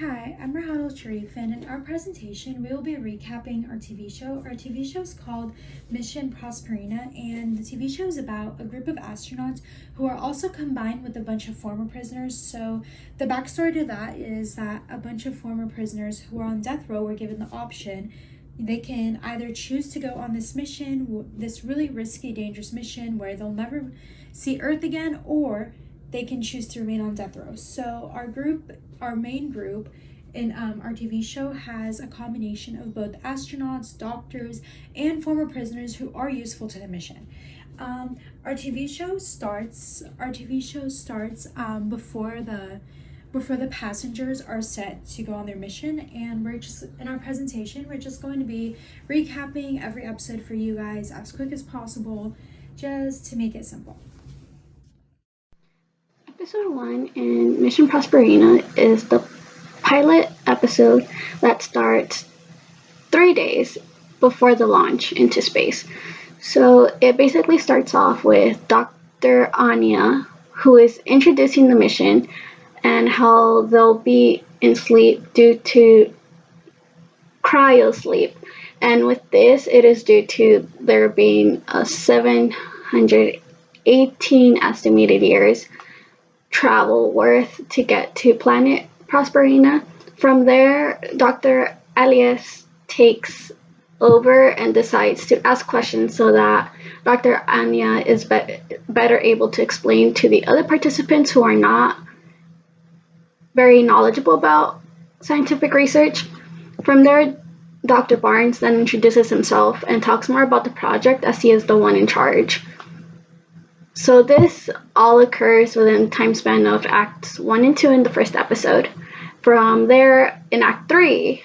Hi, I'm Rahadul Sharif, and in our presentation, we will be recapping our TV show. Our TV show is called Mission Prosperina, and the TV show is about a group of astronauts who are also combined with a bunch of former prisoners. So, the backstory to that is that a bunch of former prisoners who are on death row were given the option. They can either choose to go on this mission, this really risky, dangerous mission where they'll never see Earth again, or they can choose to remain on death row. So our main group in our TV show has a combination of both astronauts, doctors, and former prisoners who are useful to the mission. Our TV show starts. Before the passengers are set to go on their mission, and we're just in our presentation. We're just going to be recapping every episode for you guys as quick as possible, just to make it simple. Episode 1 in Mission Prosperina is the pilot episode that starts 3 days before the launch into space. So it basically starts off with Dr. Anya, who is introducing the mission and how they'll be in sleep due to cryosleep. And with this, it is due to there being 718 estimated years travel worth to get to planet Prosperina. From there, Dr. Alias takes over and decides to ask questions so that Dr. Anya is better able to explain to the other participants who are not very knowledgeable about scientific research. From there, Dr. Barnes then introduces himself and talks more about the project as he is the one in charge. So this all occurs within the time span of Acts 1 and 2 in the first episode. From there, in Act 3,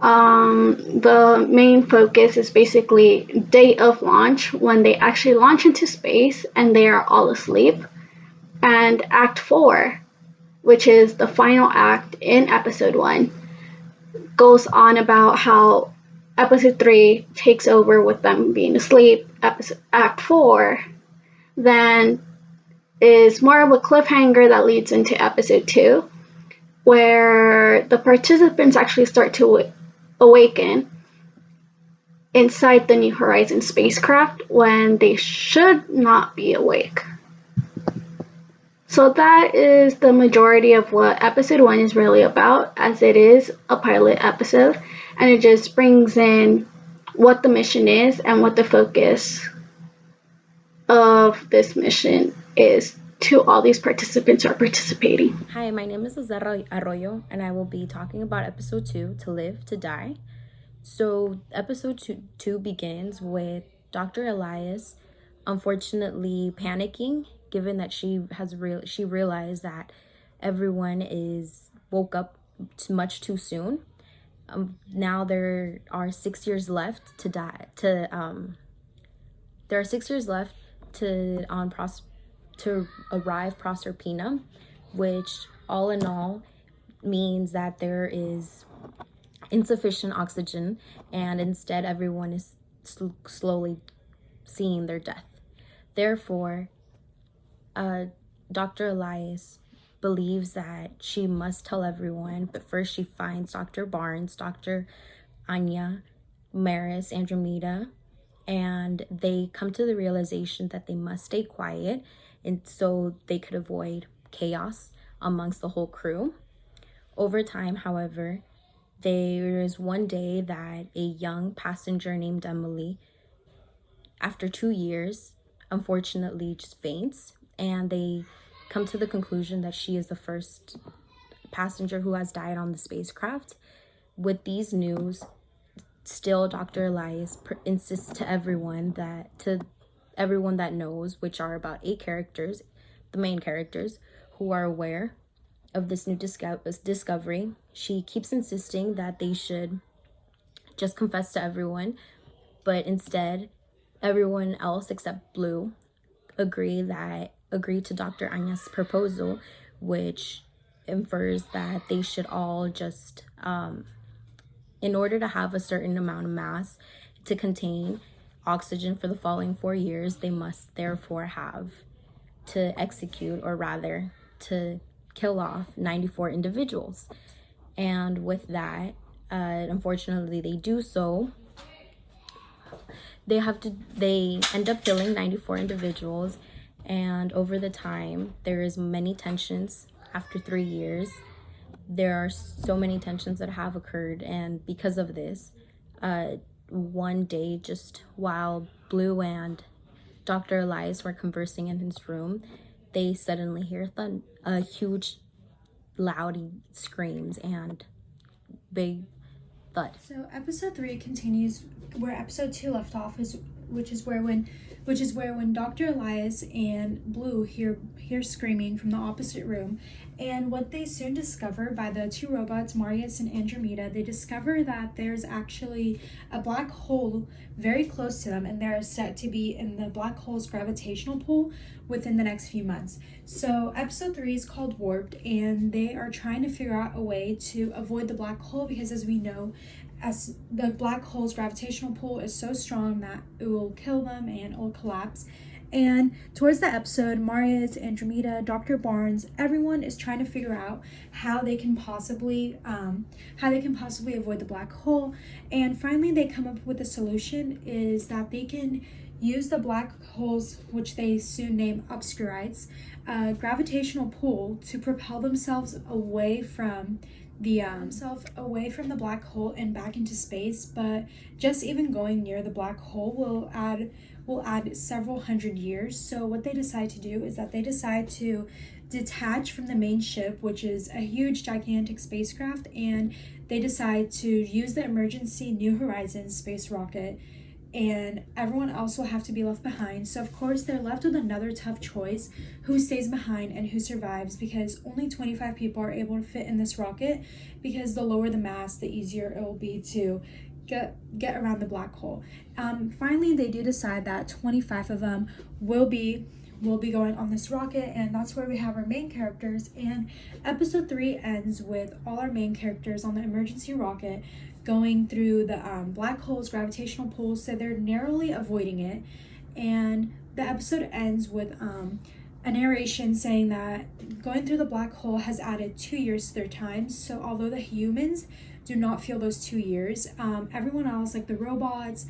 the main focus is basically day of launch, when they actually launch into space and they are all asleep. And Act 4, which is the final act in Episode 1, goes on about how Episode 3 takes over with them being asleep. Act 4 then is more of a cliffhanger that leads into Episode 2, where the participants actually start to awaken inside the New Horizons spacecraft when they should not be awake. So that is the majority of what Episode 1 is really about, as it is a pilot episode, and it just brings in what the mission is and what the focus of this mission is to all these participants who are participating. Hi, my name is Azara Arroyo, and I will be talking about Episode 2, To Live, to Die. So Episode 2 begins with Dr. Elias unfortunately panicking, given that she realized that everyone is woke up much too soon. Now there are 6 years left to die. There are 6 years left to arrive Proserpina, which all in all means that there is insufficient oxygen, and instead everyone is slowly seeing their death. Therefore, Dr. Elias believes that she must tell everyone, but first she finds Dr. Barnes, Dr. Anya, Maris, Andromeda, and they come to the realization that they must stay quiet, and so they could avoid chaos amongst the whole crew. Over time, however, there is one day that a young passenger named Emily, after 2 years, unfortunately just faints, and they come to the conclusion that she is the first passenger who has died on the spacecraft. With these news, still Dr. Elias insists to everyone that knows, which are about 8 characters, the main characters, who are aware of this new discovery. She keeps insisting that they should just confess to everyone, but instead everyone else except Blue agreed to Dr. Anya's proposal, which infers that they should all just in order to have a certain amount of mass to contain oxygen for the following 4 years, they must therefore have to execute, or rather to kill off 94 individuals. And with that, unfortunately, they do so. They end up killing 94 individuals, and over the time, there is many tensions. After 3 years, there are so many tensions that have occurred, and because of this, one day, just while Blue and Dr. Elias were conversing in his room, they suddenly hear a huge, loud screams and big thud. So episode 3 continues where episode 2 left off, which is where when Dr. Elias and Blue hear screaming from the opposite room. And what they soon discover by the two robots, Marius and Andromeda, they discover that there's actually a black hole very close to them, and they're set to be in the black hole's gravitational pull within the next few months. So episode 3 is called Warped, and they are trying to figure out a way to avoid the black hole, because as we know, as the black hole's gravitational pull is so strong that it will kill them and it will collapse. And towards the episode, Marius, Andromeda, Dr. Barnes, everyone is trying to figure out how they can possibly avoid the black hole. And finally, they come up with a solution: is that they can use the black holes, which they soon name obscurites, gravitational pull to propel themselves away from the black hole and back into space. But just even going near the black hole will add several hundred years. So what they decide to do is that they decide to detach from the main ship, which is a huge, gigantic spacecraft, and they decide to use the emergency New Horizons space rocket, and everyone else will have to be left behind. So of course they're left with another tough choice: who stays behind and who survives, because only 25 people are able to fit in this rocket, because the lower the mass, the easier it will be to get around the black hole. Finally, they do decide that 25 of them will be going on this rocket, and that's where we have our main characters. And episode 3 ends with all our main characters on the emergency rocket going through the black hole's gravitational pull, so they're narrowly avoiding it. And the episode ends with a narration saying that going through the black hole has added 2 years to their time. So although the humans do not feel those 2 years, everyone else, like the robots,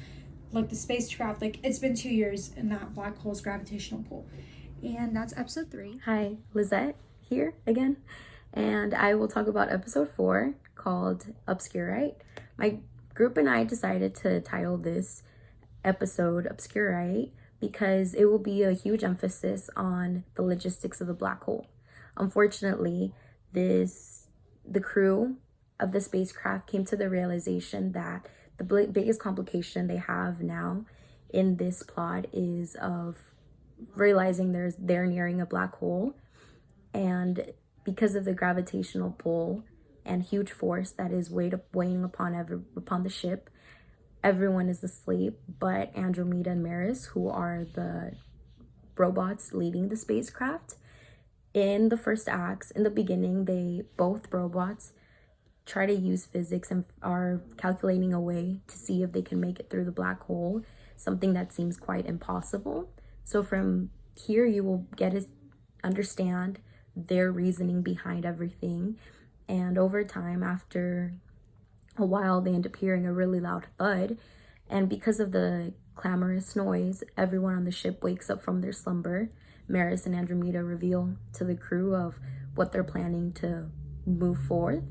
like the spacecraft, like it's been 2 years in that black hole's gravitational pull. And that's episode 3. Hi, Lizette here again, and I will talk about episode 4, called Obscurite. My group and I decided to title this episode Obscurite because it will be a huge emphasis on the logistics of the black hole. Unfortunately, the crew of the spacecraft came to the realization that the biggest complication they have now in this plot is of realizing they're nearing a black hole, and because of the gravitational pull and huge force that is weighing upon the ship, everyone is asleep but Andromeda and Maris, who are the robots leading the spacecraft. In the first acts, in the beginning, both robots try to use physics and are calculating a way to see if they can make it through the black hole, something that seems quite impossible. So from here, you will get to understand their reasoning behind everything. And over time, after a while, they end up hearing a really loud thud. And because of the clamorous noise, everyone on the ship wakes up from their slumber. Maris and Andromeda reveal to the crew of what they're planning to move forth.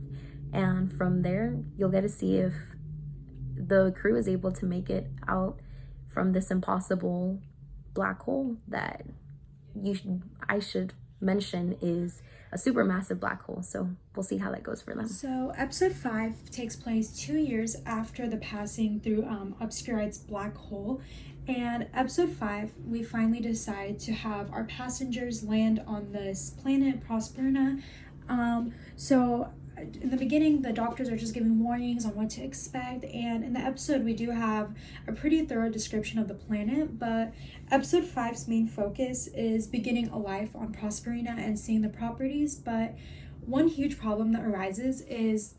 And from there, you'll get to see if the crew is able to make it out from this impossible black hole that I should mention is a supermassive black hole. So we'll see how that goes for them. So episode 5 takes place 2 years after the passing through Obscurite's black hole. And episode 5, we finally decide to have our passengers land on this planet, Prosperina. So in the beginning, the doctors are just giving warnings on what to expect, and in the episode we do have a pretty thorough description of the planet. But episode 5's main focus is beginning a life on Prosperina and seeing the properties. But one huge problem that arises is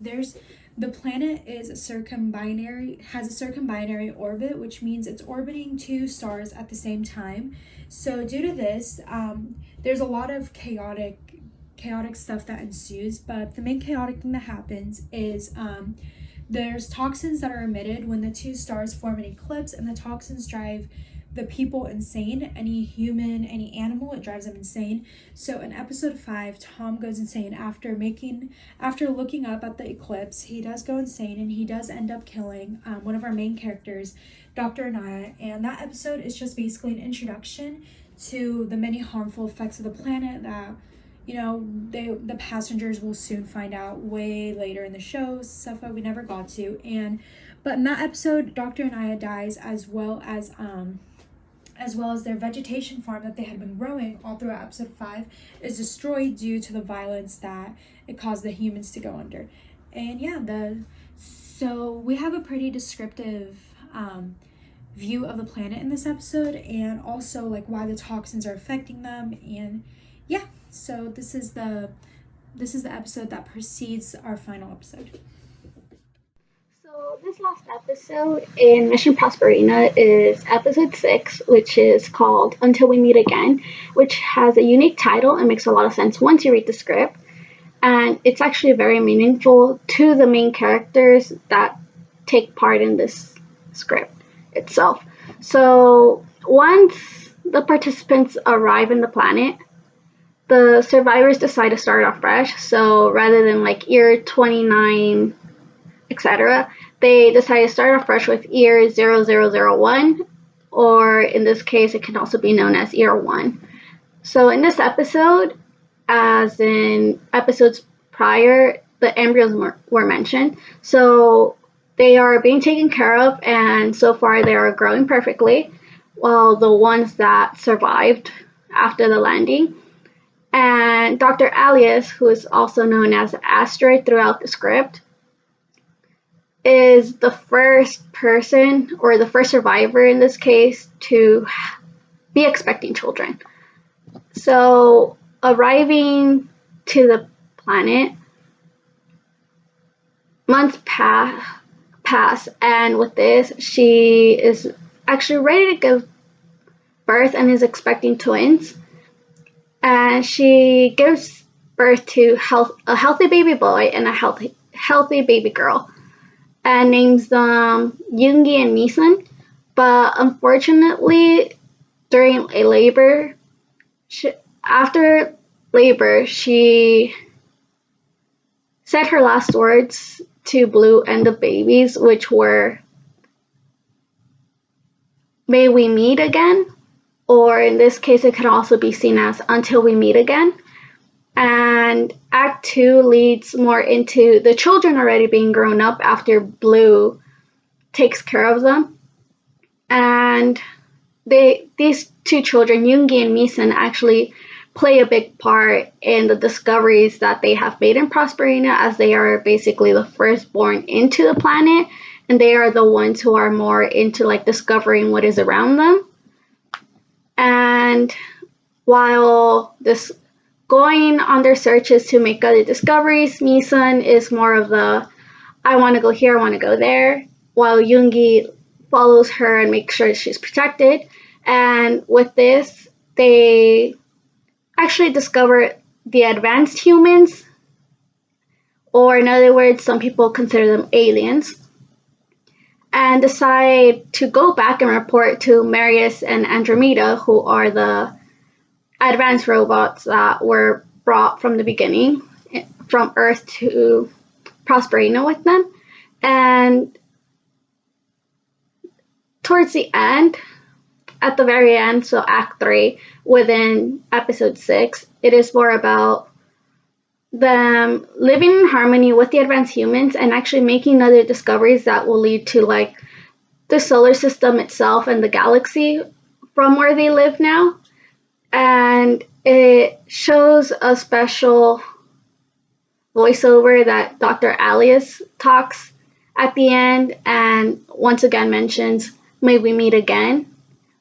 the planet has a circumbinary orbit, which means it's orbiting 2 stars at the same time. So due to this, there's a lot of chaotic chaotic stuff that ensues. But the main chaotic thing that happens is there's toxins that are emitted when the two stars form an eclipse, and the toxins drive the people insane. Any human, any animal, it drives them insane. So in episode 5, Tom goes insane after looking up at the eclipse. He does go insane, and he does end up killing one of our main characters, Dr. Anaya. And that episode is just basically an introduction to the many harmful effects of the planet that, you know, the passengers will soon find out way later in the show, stuff that we never got to. But in that episode, Dr. Anaya dies, as well as their vegetation farm that they had been growing all throughout episode 5 is destroyed due to the violence that it caused the humans to go under. And yeah, so we have a pretty descriptive view of the planet in this episode, and also like why the toxins are affecting them. And yeah, so this is the episode that precedes our final episode. So this last episode in Mission Prosperina is episode 6, which is called Until We Meet Again, which has a unique title and makes a lot of sense once you read the script. And it's actually very meaningful to the main characters that take part in this script itself. So once the participants arrive in the planet, the survivors decide to start off fresh. So rather than like year 29, etc., they decide to start off fresh with year 0001, or in this case, it can also be known as year 1. So in this episode, as in episodes prior, the embryos were mentioned. So they are being taken care of, and so far they are growing perfectly, while the ones that survived after the landing. And Dr. Alias, who is also known as Asteroid throughout the script, is the first person, or the first survivor in this case, to be expecting children. So arriving to the planet, months pass, and with this, she is actually ready to give birth and is expecting twins. And she gives birth to a healthy baby boy and a healthy baby girl, and names them Yoongi and Misun. But unfortunately, during a labor, after labor, she said her last words to Blue and the babies, which were, "May we meet again," or in this case, it can also be seen as "Until we meet again." And Act 2 leads more into the children already being grown up after Blue takes care of them. And these two children, Yoongi and Misun, actually play a big part in the discoveries that they have made in Prosperina, as they are basically the firstborn into the planet, and they are the ones who are more into like discovering what is around them. And while this going on their searches to make other discoveries, Misun is more of the "I want to go here, I want to go there," while Yoongi follows her and makes sure she's protected. And with this, they actually discover the advanced humans, or in other words, some people consider them aliens, and decide to go back and report to Marius and Andromeda, who are the advanced robots that were brought from the beginning from Earth to Prosperina with them. And towards the end, at the very end, so Act 3, within episode 6, it is more about them living in harmony with the advanced humans and actually making other discoveries that will lead to like the solar system itself and the galaxy from where they live now. And it shows a special voiceover that Dr. Alias talks at the end, and once again mentions "May we meet again,"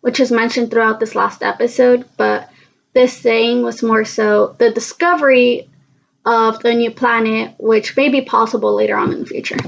which is mentioned throughout this last episode, but this saying was more so the discovery of the new planet, which may be possible later on in the future.